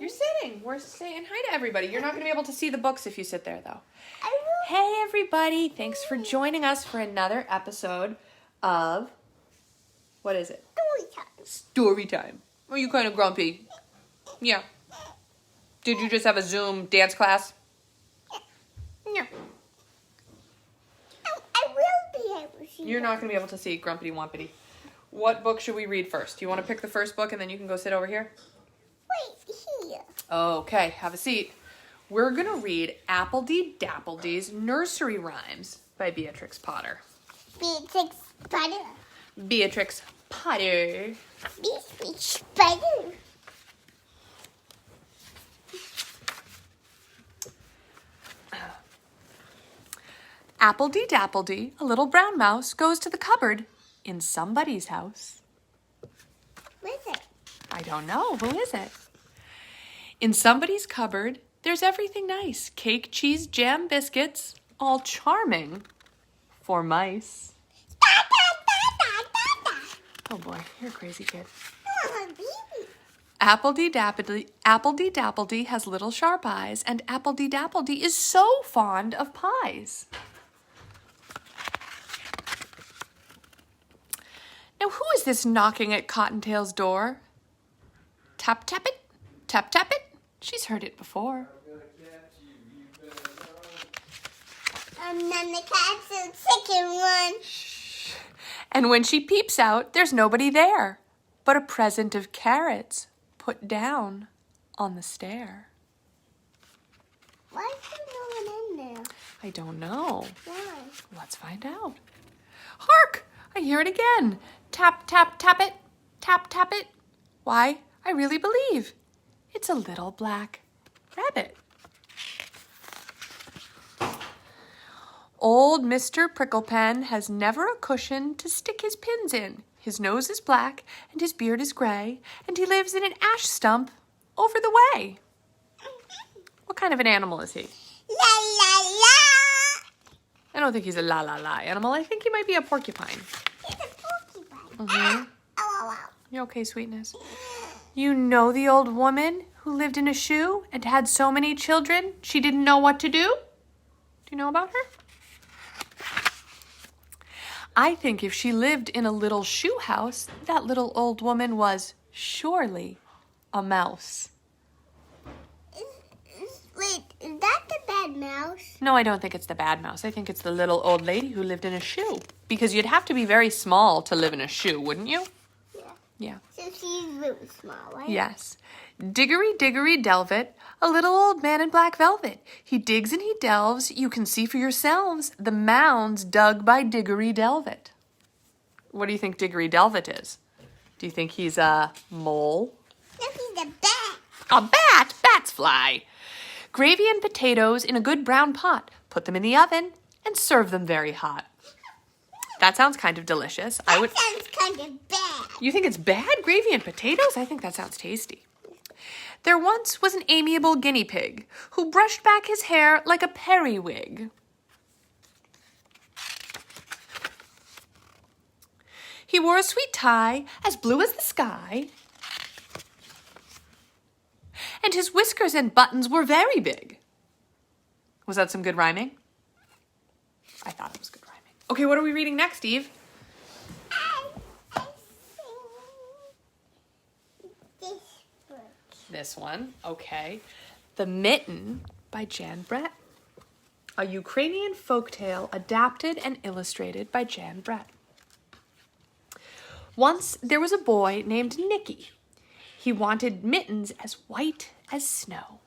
You're sitting. We're saying hi to everybody. You're not going to be able to see the books if you sit there, though. I will. Hey, everybody. Thanks for joining us for another episode of... What is it? Story time. Story time. Are you kind of grumpy? Yeah. Did you just have a Zoom dance class? No. I will be able to see. You're not going to be able to see Grumpity Wumpity. What book should we read first? Do you want to pick the first book and then you can go sit over here? Wait, here. Okay, have a seat. We're going to read Dapple's Nursery Rhymes by Beatrix Potter. Beatrix Potter. Beatrix Potter. Beatrix Potter. Dapply, a little brown mouse, goes to the cupboard in somebody's house. What is it? I don't know. Who is it? In somebody's cupboard, there's everything nice. Cake, cheese, jam, biscuits, all charming for mice. Oh boy, you're a crazy kid. Oh, baby. Dapply has little sharp eyes, and Dapply is so fond of pies. Now, who is this knocking at Cottontail's door? Tap, tap it. Tap, tap it. She's heard it before. And then the cat's the second one. Shh. And when she peeps out, there's nobody there, but a present of carrots put down on the stair. Why is there no one in there? I don't know. Why? Let's find out. Hark! I hear it again. Tap, tap, tap it. Tap, tap it. Why, I really believe it's a little black rabbit. Old Mr. Pricklepen has never a cushion to stick his pins in. His nose is black, and his beard is gray, and he lives in an ash stump over the way. What kind of an animal is he? La la la. I don't think he's a la-la-la animal. I think he might be a porcupine. It's a porcupine. Mhm. Ow. You okay, sweetness? You know the old woman who lived in a shoe and had so many children she didn't know what to do? Do you know about her? I think if she lived in a little shoe house, that little old woman was surely a mouse. Wait, is that the bad mouse? No, I don't think it's the bad mouse. I think it's the little old lady who lived in a shoe. Because you'd have to be very small to live in a shoe, wouldn't you? Yeah. Yeah. So she's really small, right? Yes. Diggory, diggory, delvet, a little old man in black velvet. He digs and he delves. You can see for yourselves the mounds dug by Diggory Delvet. What do you think Diggory Delvet is? Do you think he's a mole? No, he's a bat. A bat? Bats fly. Gravy and potatoes in a good brown pot. Put them in the oven and serve them very hot. That sounds kind of delicious. That sounds kind of bad. You think it's bad? Gravy and potatoes? I think that sounds tasty. There once was an amiable guinea pig who brushed back his hair like a periwig. He wore a sweet tie as blue as the sky, and his whiskers and buttons were very big. Was that some good rhyming? I thought it was good rhyming. Okay, what are we reading next, Eve? I think this book. This one, okay. The Mitten by Jan Brett. A Ukrainian folktale adapted and illustrated by Jan Brett. Once there was a boy named Nicky. He wanted mittens as white as snow.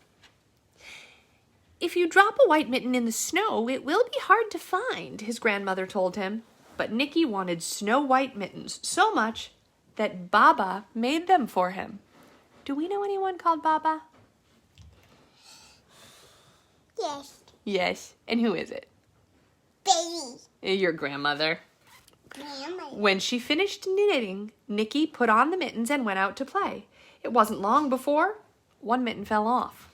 If you drop a white mitten in the snow, it will be hard to find, his grandmother told him. But Nicky wanted snow-white mittens so much that Baba made them for him. Do we know anyone called Baba? Yes. Yes. And who is it? Baby. Your grandmother. Grandma. When she finished knitting, Nicky put on the mittens and went out to play. It wasn't long before one mitten fell off.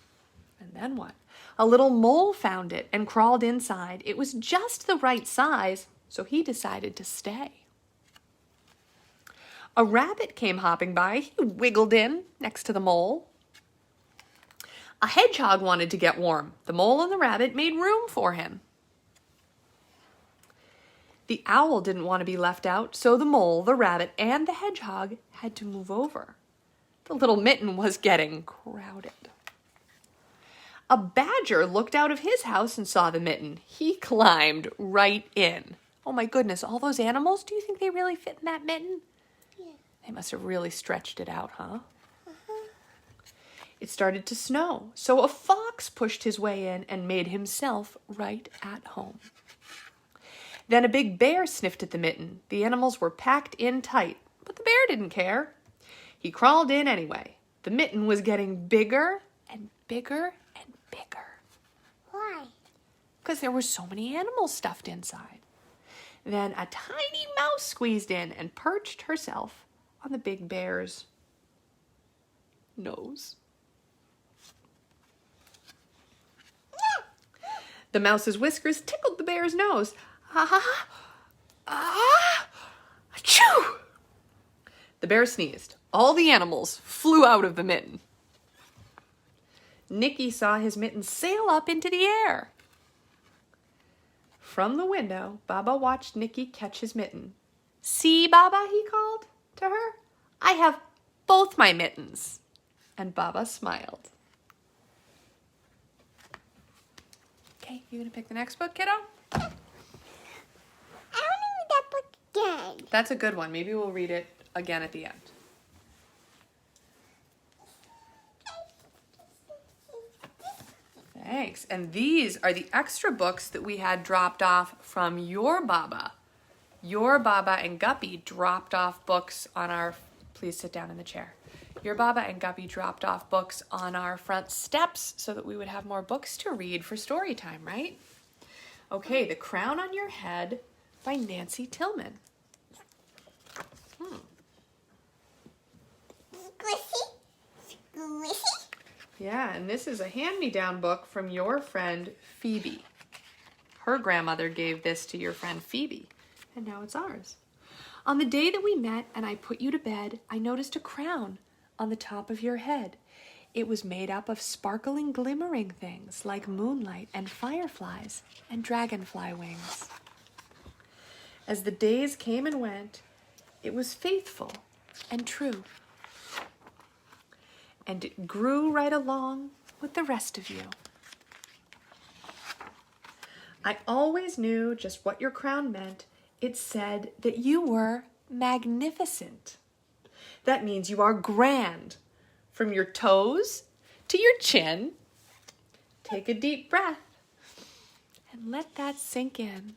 And then what? A little mole found it and crawled inside. It was just the right size, so he decided to stay. A rabbit came hopping by. He wiggled in next to the mole. A hedgehog wanted to get warm. The mole and the rabbit made room for him. The owl didn't want to be left out, so the mole, the rabbit, and the hedgehog had to move over. The little mitten was getting crowded. A badger looked out of his house and saw the mitten. He climbed right in. Oh my goodness, all those animals, do you think they really fit in that mitten? Yeah. They must have really stretched it out, huh? It started to snow, so a fox pushed his way in and made himself right at home. Then a big bear sniffed at the mitten. The animals were packed in tight, but the bear didn't care. He crawled in anyway. The mitten was getting bigger and bigger and bigger. Why? Because there were so many animals stuffed inside. Then a tiny mouse squeezed in and perched herself on the big bear's nose. The mouse's whiskers tickled the bear's nose. Ah, ah, achoo! The bear sneezed. All the animals flew out of the mitten. Nicky saw his mitten sail up into the air. From the window, Baba watched Nicky catch his mitten. "See, Baba," he called to her. "I have both my mittens." And Baba smiled. Okay, you gonna pick the next book, kiddo? I want to read that book again. That's a good one. Maybe we'll read it again at the end. Thanks. And these are the extra books that we had dropped off from your Baba. Your Baba and Guppy dropped off books on our... Please sit down in the chair. Your Baba and Guppy dropped off books on our front steps so that we would have more books to read for story time, right? Okay, The Crown on Your Head by Nancy Tillman. Squishy. Squishy. Yeah, and this is a hand-me-down book from your friend Phoebe. Her grandmother gave this to your friend Phoebe, and now it's ours. On the day that we met and I put you to bed, I noticed a crown on the top of your head. It was made up of sparkling, glimmering things like moonlight and fireflies and dragonfly wings. As the days came and went, it was faithful and true. And it grew right along with the rest of you. I always knew just what your crown meant. It said that you were magnificent. That means you are grand, from your toes to your chin. Take a deep breath and let that sink in.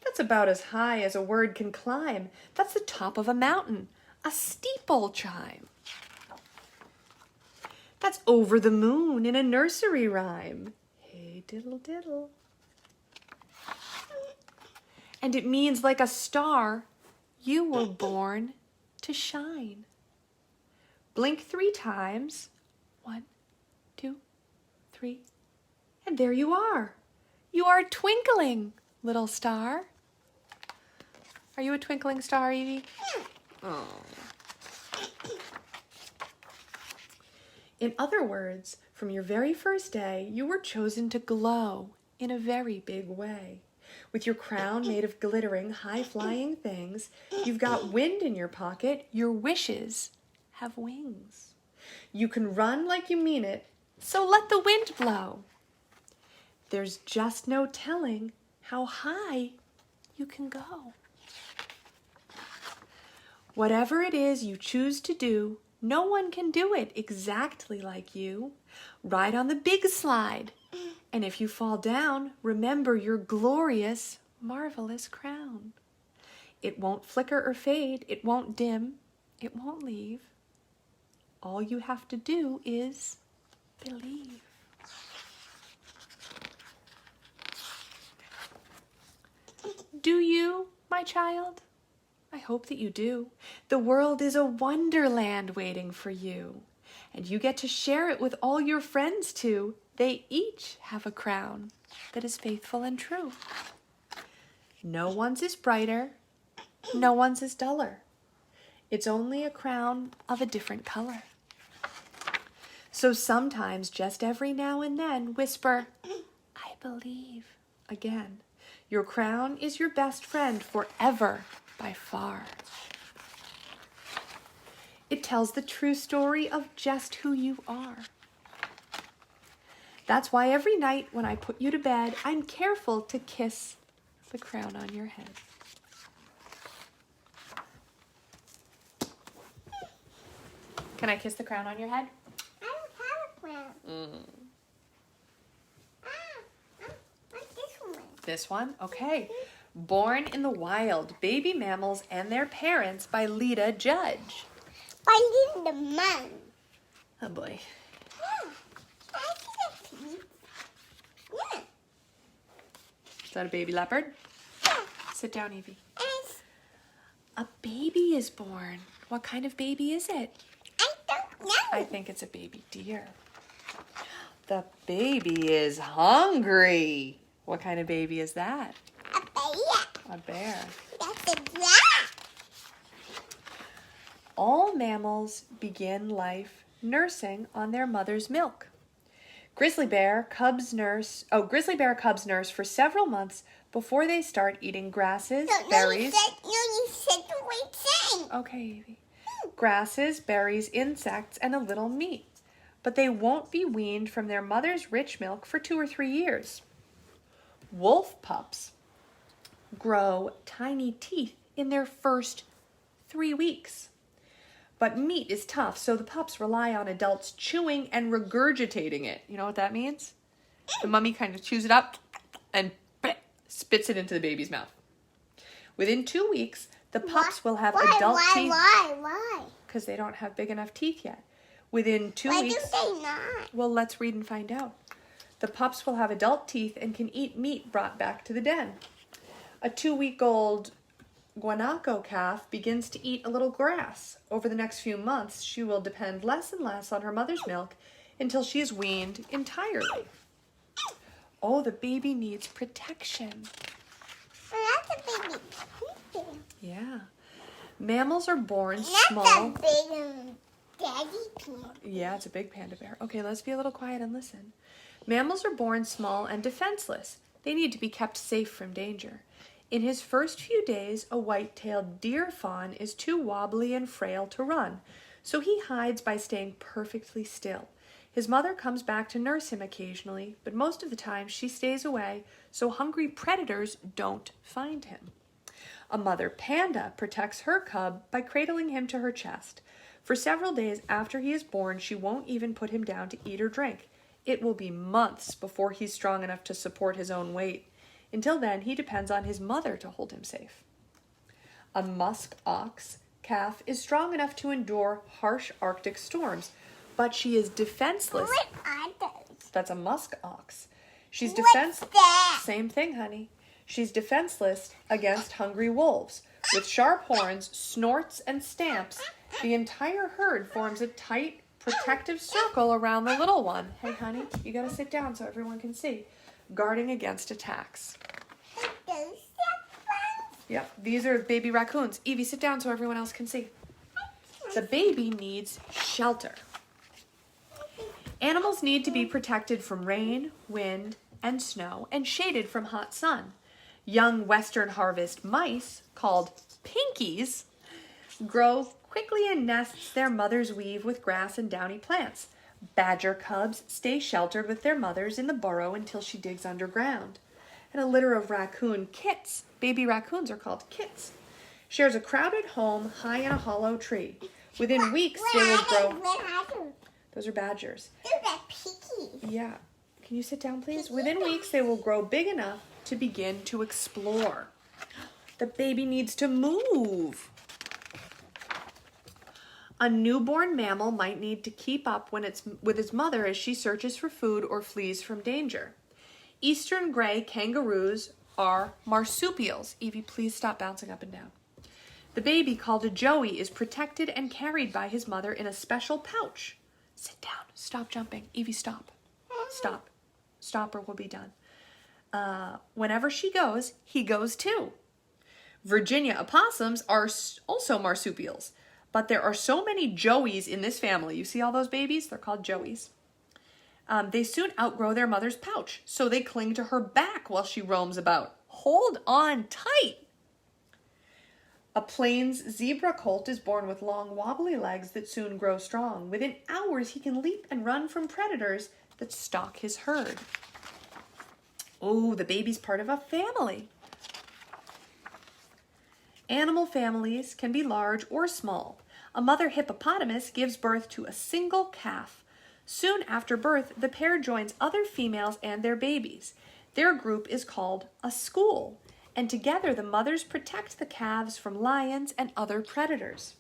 That's about as high as a word can climb. That's the top of a mountain. A steeple chime. That's over the moon in a nursery rhyme. Hey diddle diddle. And it means like a star, you were born to shine. Blink 3 times. 1, 2, 3. And there you are. You are twinkling, little star. Are you a twinkling star, Evie? Oh. In other words, from your very first day, you were chosen to glow in a very big way. With your crown made of glittering, high-flying things, you've got wind in your pocket. Your wishes have wings. You can run like you mean it, so let the wind blow. There's just no telling how high you can go. Whatever it is you choose to do, no one can do it exactly like you. Ride on the big slide. And if you fall down, remember your glorious, marvelous crown. It won't flicker or fade. It won't dim. It won't leave. All you have to do is believe. Do you, my child? I hope that you do. The world is a wonderland waiting for you. And you get to share it with all your friends too. They each have a crown that is faithful and true. No one's is brighter, no one's is duller. It's only a crown of a different color. So sometimes, just every now and then, whisper, I believe, again. Your crown is your best friend forever, by far. It tells the true story of just who you are. That's why every night when I put you to bed, I'm careful to kiss the crown on your head. Can I kiss the crown on your head? I don't have a crown. What's this one? This one? Okay. Born in the Wild, Baby Mammals and Their Parents by Lita Judge. By Linda Mann. Oh boy. I see a piece. Yeah. Is that a baby leopard? Yeah. Sit down, Evie. It's, A baby is born. What kind of baby is it? I don't know. I think it's a baby deer. The baby is hungry. What kind of baby is that? A bear. A bear. That's a giraffe. All mammals begin life nursing on their mother's milk. Grizzly bear cubs nurse for several months before they start eating grasses, berries. You said the right thing. Okay, Evie. Grasses, berries, insects, and a little meat. But they won't be weaned from their mother's rich milk for 2 or 3 years. Wolf pups grow tiny teeth in their first 3 weeks. But meat is tough, so the pups rely on adults chewing and regurgitating it. You know what that means? The mummy kind of chews it up and spits it into the baby's mouth. Within 2 weeks, the pups will have adult teeth. Why? Because they don't have big enough teeth yet. Within 2 Why weeks... do they not? Well, let's read and find out. The pups will have adult teeth and can eat meat brought back to the den. A 2-week-old guanaco calf begins to eat a little grass. Over the next few months, she will depend less and less on her mother's milk until she is weaned entirely. Oh, the baby needs protection. That's a baby. Yeah. Mammals are born small. That's a big daddy panda. Yeah, it's a big panda bear. Okay, let's be a little quiet and listen. Mammals are born small and defenseless. They need to be kept safe from danger. In his first few days, a white-tailed deer fawn is too wobbly and frail to run, so he hides by staying perfectly still. His mother comes back to nurse him occasionally, but most of the time she stays away so hungry predators don't find him. A mother panda protects her cub by cradling him to her chest. For several days after he is born, she won't even put him down to eat or drink. It will be months before he's strong enough to support his own weight. Until then, he depends on his mother to hold him safe. A musk ox calf is strong enough to endure harsh Arctic storms, but she is defenseless. What are those? That's a musk ox. She's What's defenseless. that? Same thing, honey. She's defenseless against hungry wolves. With sharp horns, snorts, and stamps, the entire herd forms a tight, protective circle around the little one. Hey, honey, you gotta sit down so everyone can see. Guarding against attacks. Those Yep, these are baby raccoons. Evie, sit down so everyone else can see. The baby needs shelter. Animals need to be protected from rain, wind, and snow, and shaded from hot sun. Young western harvest mice, called pinkies, grow quickly in nests their mothers weave with grass and downy plants. Badger cubs stay sheltered with their mothers in the burrow until she digs underground. And a litter of raccoon kits, baby raccoons are called kits, shares a crowded home high in a hollow tree. Within weeks, they will grow... Those are badgers. Those are piggies. Yeah. Can you sit down, please? Within weeks, they will grow big enough to begin to explore. The baby needs to move. A newborn mammal might need to keep up with its mother as she searches for food or flees from danger. Eastern gray kangaroos are marsupials. Evie, please stop bouncing up and down. The baby, called a joey, is protected and carried by his mother in a special pouch. Sit down. Stop jumping. Evie, stop. Stop. Stop or we'll be done. Whenever she goes, he goes too. Virginia opossums are also marsupials. But there are so many Joeys in this family. You see all those babies? They're called Joeys. They soon outgrow their mother's pouch, so they cling to her back while she roams about. Hold on tight. A plains zebra colt is born with long, wobbly legs that soon grow strong. Within hours, he can leap and run from predators that stalk his herd. Oh, the baby's part of a family. Animal families can be large or small. A mother hippopotamus gives birth to a single calf. Soon after birth, the pair joins other females and their babies. Their group is called a school, and together the mothers protect the calves from lions and other predators.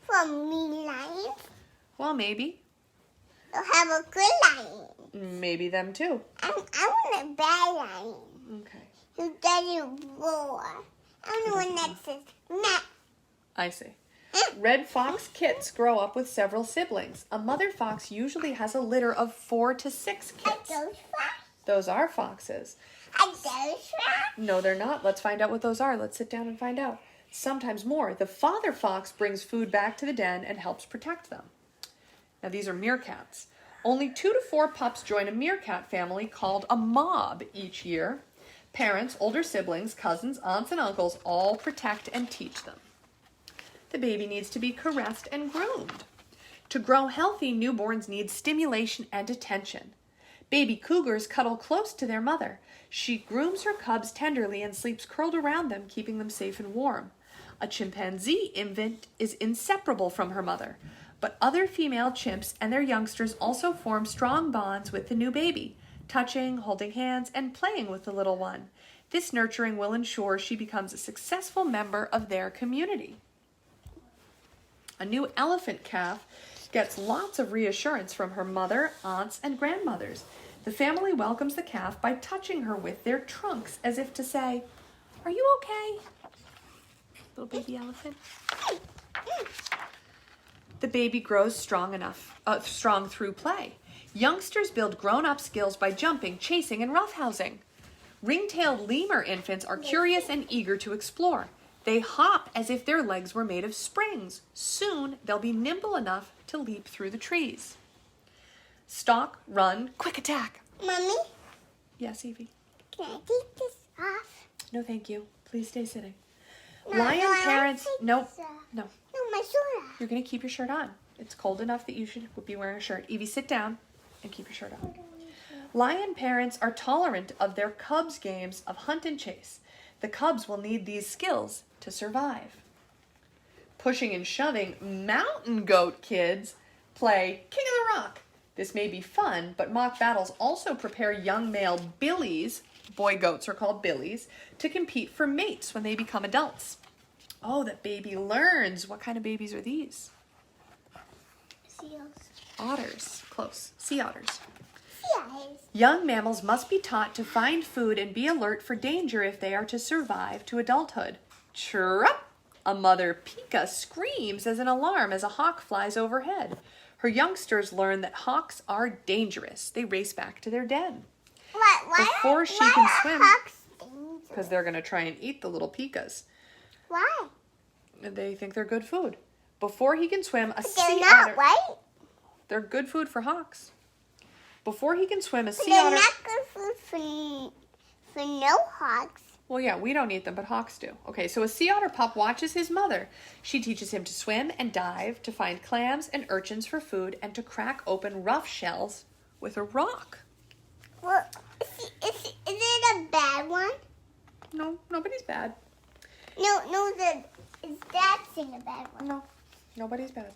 From me lions? Well, maybe. You'll have a good lion. Maybe them too. I want a bad lion. Okay. Who doesn't roar. I'm the one that says, nah. I see. Red fox kits grow up with several siblings. A mother fox usually has a litter of 4 to 6 Are kits. those fox? Those are foxes. Are those fox? No, they're not. Let's find out what those are. Let's sit down and find out. Sometimes more. The father fox brings food back to the den and helps protect them. Now, these are meerkats. Only 2 to 4 pups join a meerkat family called a mob each year. Parents, older siblings, cousins, aunts, and uncles all protect and teach them. The baby needs to be caressed and groomed. To grow healthy, newborns need stimulation and attention. Baby cougars cuddle close to their mother. She grooms her cubs tenderly and sleeps curled around them, keeping them safe and warm. A chimpanzee infant is inseparable from her mother, but other female chimps and their youngsters also form strong bonds with the new baby, touching, holding hands, and playing with the little one. This nurturing will ensure she becomes a successful member of their community. A new elephant calf gets lots of reassurance from her mother, aunts, and grandmothers. The family welcomes the calf by touching her with their trunks as if to say, "Are you okay?" Little baby elephant. The baby grows strong through play. Youngsters build grown-up skills by jumping, chasing, and roughhousing. Ring-tailed lemur infants are curious and eager to explore. They hop as if their legs were made of springs. Soon, they'll be nimble enough to leap through the trees. Stalk, run, quick attack. Mommy, Yes, Evie? can I take this off? No, thank you. Please stay sitting. No, Lion I parents... take Nope. this off. No. No, my shirt off. You're going to keep your shirt on. It's cold enough that you should be wearing a shirt. Evie, sit down and keep your shirt on. Lion parents are tolerant of their cubs' games of hunt and chase. The cubs will need these skills to survive. Pushing and shoving, mountain goat kids play King of the Rock. This may be fun, but mock battles also prepare young male billies, boy goats are called billies, to compete for mates when they become adults. Oh, that baby learns. What kind of babies are these? Seals. Otters. Close. Sea otters. Seals. Young mammals must be taught to find food and be alert for danger if they are to survive to adulthood. Chirrup! A mother pika screams as an alarm as a hawk flies overhead. Her youngsters learn that hawks are dangerous. They race back to their den. Before she can swim, because they're going to try and eat the little pikas. Why? They think they're good food. Before he can swim, a They're sea not, otter... right? They're good food for hawks. Before he can swim, a sea They're otter... not good food for no hawks. Well, yeah, we don't eat them, but hawks do. Okay, so a sea otter pup watches his mother. She teaches him to swim and dive, to find clams and urchins for food, and to crack open rough shells with a rock. Well, is it a bad one? No, nobody's bad. No, is that thing a bad one? No, nobody's bad.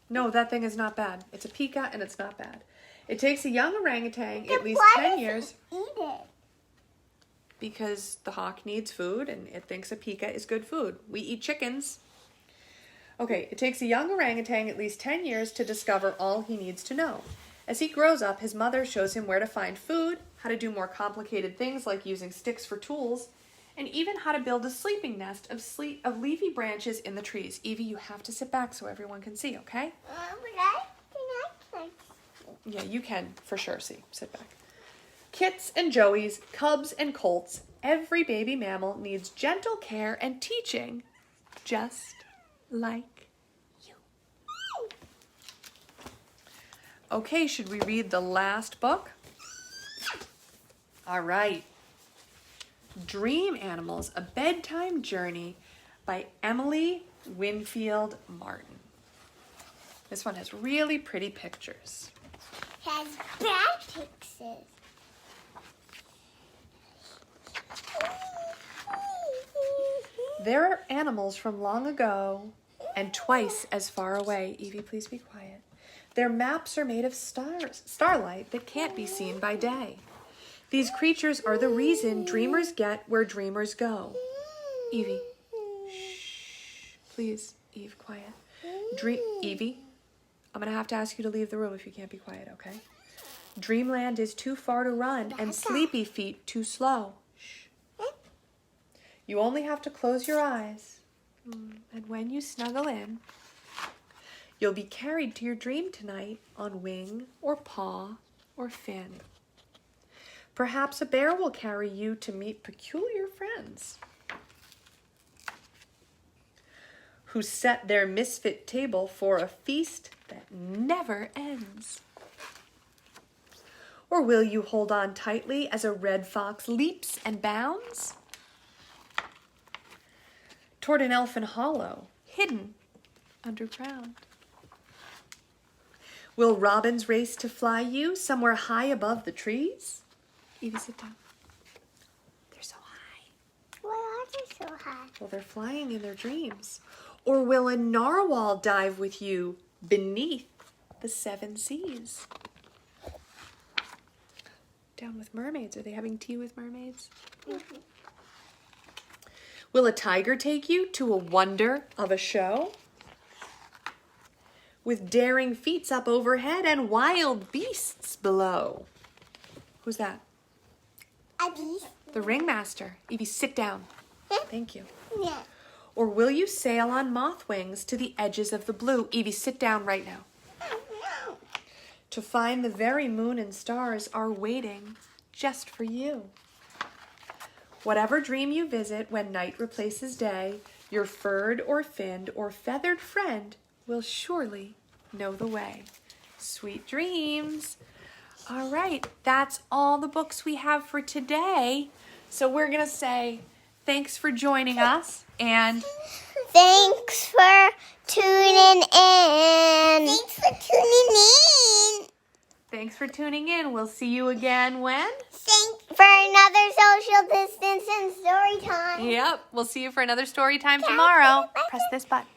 No, that thing is not bad. It's a pika, and it's not bad. It takes a young orangutan at least 10 years... Eat it. Because the hawk needs food and it thinks a pika is good food. We eat chickens. Okay, it takes a young orangutan at least 10 years to discover all he needs to know. As he grows up, his mother shows him where to find food, how to do more complicated things like using sticks for tools, and even how to build a sleeping nest of leafy branches in the trees. Evie, you have to sit back so everyone can see, okay? Can I? Yeah, you can for sure see. Sit back. Kits and joeys, cubs and colts, every baby mammal needs gentle care and teaching, just like you. Okay, should we read the last book? All right. Dream Animals, A Bedtime Journey by Emily Winfield Martin. This one has really pretty pictures. It has Beatrixes. There are animals from long ago and twice as far away. Evie, please be quiet. Their maps are made of starlight that can't be seen by day. These creatures are the reason dreamers get where dreamers go. Evie. Shh. Please, Eve, quiet. Evie, I'm going to have to ask you to leave the room if you can't be quiet, okay? Dreamland is too far to run and sleepy feet too slow. Shh. You only have to close your eyes. And when you snuggle in, you'll be carried to your dream tonight on wing or paw or fin. Perhaps a bear will carry you to meet peculiar friends who set their misfit table for a feast that never ends. Or will you hold on tightly as a red fox leaps and bounds toward an elfin hollow hidden underground? Will robins race to fly you somewhere high above the trees? Evie, sit down. They're so high. Why are they so high? Well, they're flying in their dreams. Or will a narwhal dive with you beneath the 7 seas? Down with mermaids. Are they having tea with mermaids? Mm-hmm. Will a tiger take you to a wonder of a show? With daring feats up overhead and wild beasts below. Who's that? A beast? The ringmaster. Evie, sit down. Thank you. Yeah. Or will you sail on moth wings to the edges of the blue? Evie, sit down right now. No. To find the very moon and stars are waiting just for you. Whatever dream you visit when night replaces day, your furred or finned or feathered friend will surely know the way. Sweet dreams. All right, that's all the books we have for today. So we're going to say thanks for joining us and Thanks for tuning in. Thanks for tuning in. thanks for tuning in. We'll see you again when? Thanks for another social distance and story time. Yep, we'll see you for another story time tomorrow. Press this button.